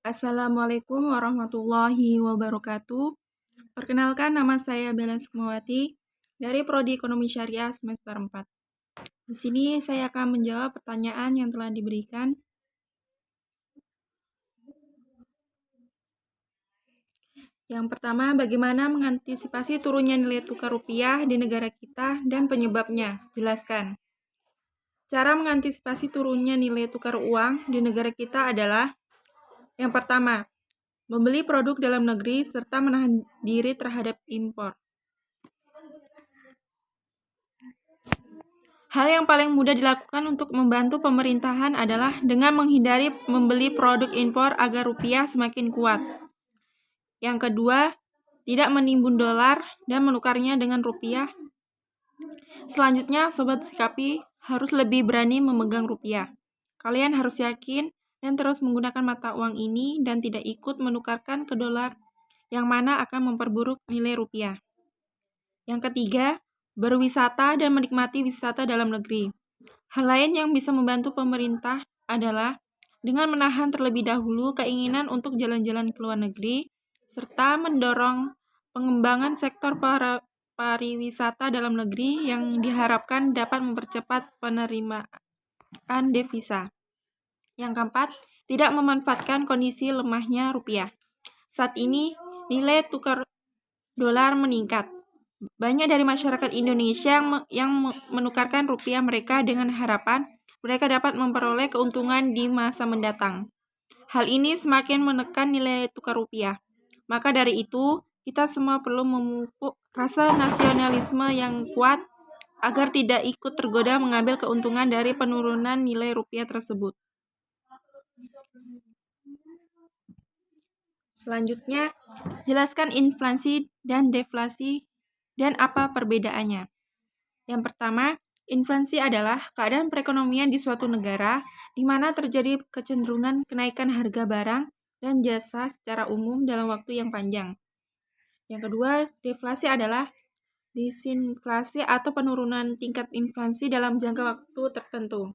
Assalamualaikum warahmatullahi wabarakatuh. Perkenalkan, nama saya Bella Sukmawati dari Prodi Ekonomi Syariah semester 4. Di sini saya akan menjawab pertanyaan yang telah diberikan. Yang pertama, bagaimana mengantisipasi turunnya nilai tukar rupiah di negara kita dan penyebabnya? Jelaskan. Cara mengantisipasi turunnya nilai tukar uang di negara kita adalah: yang pertama, membeli produk dalam negeri serta menahan diri terhadap impor. Hal yang paling mudah dilakukan untuk membantu pemerintahan adalah dengan menghindari membeli produk impor agar rupiah semakin kuat. Yang kedua, tidak menimbun dolar dan menukarnya dengan rupiah. Selanjutnya, Sobat Sikapi harus lebih berani memegang rupiah. Kalian harus yakin dan terus menggunakan mata uang ini dan tidak ikut menukarkan ke dolar, yang mana akan memperburuk nilai rupiah. Yang ketiga, berwisata dan menikmati wisata dalam negeri. Hal lain yang bisa membantu pemerintah adalah dengan menahan terlebih dahulu keinginan untuk jalan-jalan ke luar negeri, serta mendorong pengembangan sektor pariwisata dalam negeri yang diharapkan dapat mempercepat penerimaan devisa. Yang keempat, tidak memanfaatkan kondisi lemahnya rupiah. Saat ini, nilai tukar dolar meningkat. Banyak dari masyarakat Indonesia yang menukarkan rupiah mereka dengan harapan mereka dapat memperoleh keuntungan di masa mendatang. Hal ini semakin menekan nilai tukar rupiah. Maka dari itu, kita semua perlu memupuk rasa nasionalisme yang kuat agar tidak ikut tergoda mengambil keuntungan dari penurunan nilai rupiah tersebut. Selanjutnya, jelaskan inflasi dan deflasi dan apa perbedaannya. Yang pertama, inflasi adalah keadaan perekonomian di suatu negara di mana terjadi kecenderungan kenaikan harga barang dan jasa secara umum dalam waktu yang panjang. Yang kedua, deflasi adalah disinflasi atau penurunan tingkat inflasi dalam jangka waktu tertentu.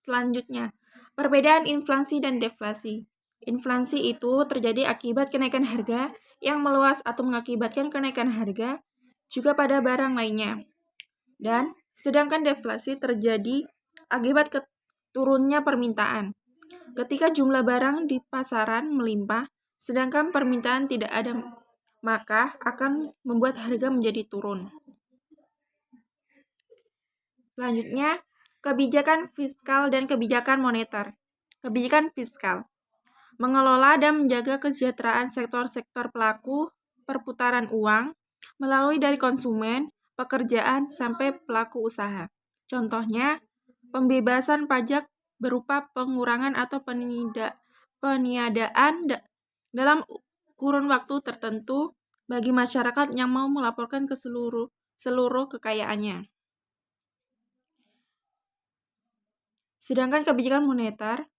Selanjutnya, perbedaan inflasi dan deflasi. Inflasi itu terjadi akibat kenaikan harga yang meluas atau mengakibatkan kenaikan harga juga pada barang lainnya. Dan sedangkan deflasi terjadi akibat turunnya permintaan. Ketika jumlah barang di pasaran melimpah, sedangkan permintaan tidak ada, maka akan membuat harga menjadi turun. Selanjutnya, kebijakan fiskal dan kebijakan moneter. Kebijakan fiskal mengelola dan menjaga kesejahteraan sektor-sektor pelaku perputaran uang melalui dari konsumen, pekerjaan, sampai pelaku usaha. Contohnya, pembebasan pajak berupa pengurangan atau peniadaan dalam kurun waktu tertentu bagi masyarakat yang mau melaporkan ke seluruh kekayaannya. Sedangkan kebijakan moneter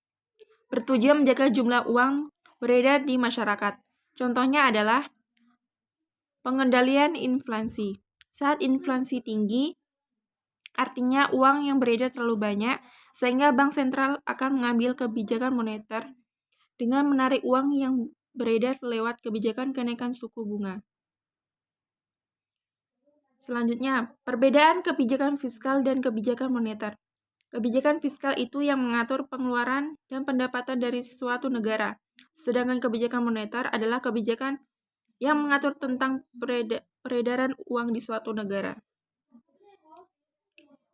bertujuan menjaga jumlah uang beredar di masyarakat. Contohnya adalah pengendalian inflasi. Saat inflasi tinggi, artinya uang yang beredar terlalu banyak, sehingga bank sentral akan mengambil kebijakan moneter dengan menarik uang yang beredar lewat kebijakan kenaikan suku bunga. Selanjutnya, perbedaan kebijakan fiskal dan kebijakan moneter. Kebijakan fiskal itu yang mengatur pengeluaran dan pendapatan dari suatu negara, sedangkan kebijakan moneter adalah kebijakan yang mengatur tentang peredaran uang di suatu negara.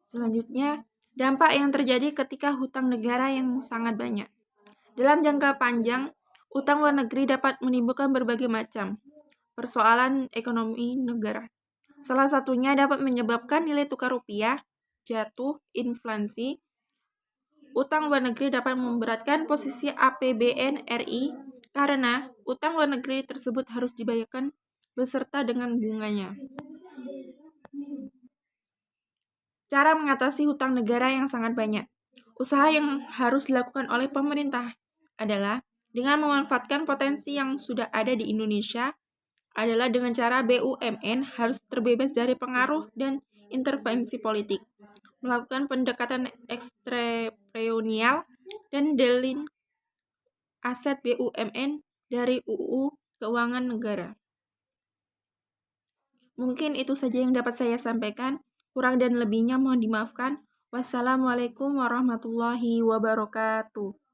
Selanjutnya, dampak yang terjadi ketika hutang negara yang sangat banyak. Dalam jangka panjang, utang luar negeri dapat menimbulkan berbagai macam persoalan ekonomi negara. Salah satunya dapat menyebabkan nilai tukar rupiah jatuh, inflasi. Utang luar negeri dapat memberatkan posisi APBN RI karena utang luar negeri tersebut harus dibayarkan beserta dengan bunganya. Cara mengatasi hutang negara yang sangat banyak. Usaha yang harus dilakukan oleh pemerintah adalah dengan memanfaatkan potensi yang sudah ada di Indonesia adalah dengan cara BUMN harus terbebas dari pengaruh dan intervensi politik, melakukan pendekatan ekstremonial dan aset BUMN dari UU Keuangan Negara. Mungkin itu saja yang dapat saya sampaikan. Kurang dan lebihnya mohon dimaafkan. Wassalamualaikum warahmatullahi wabarakatuh.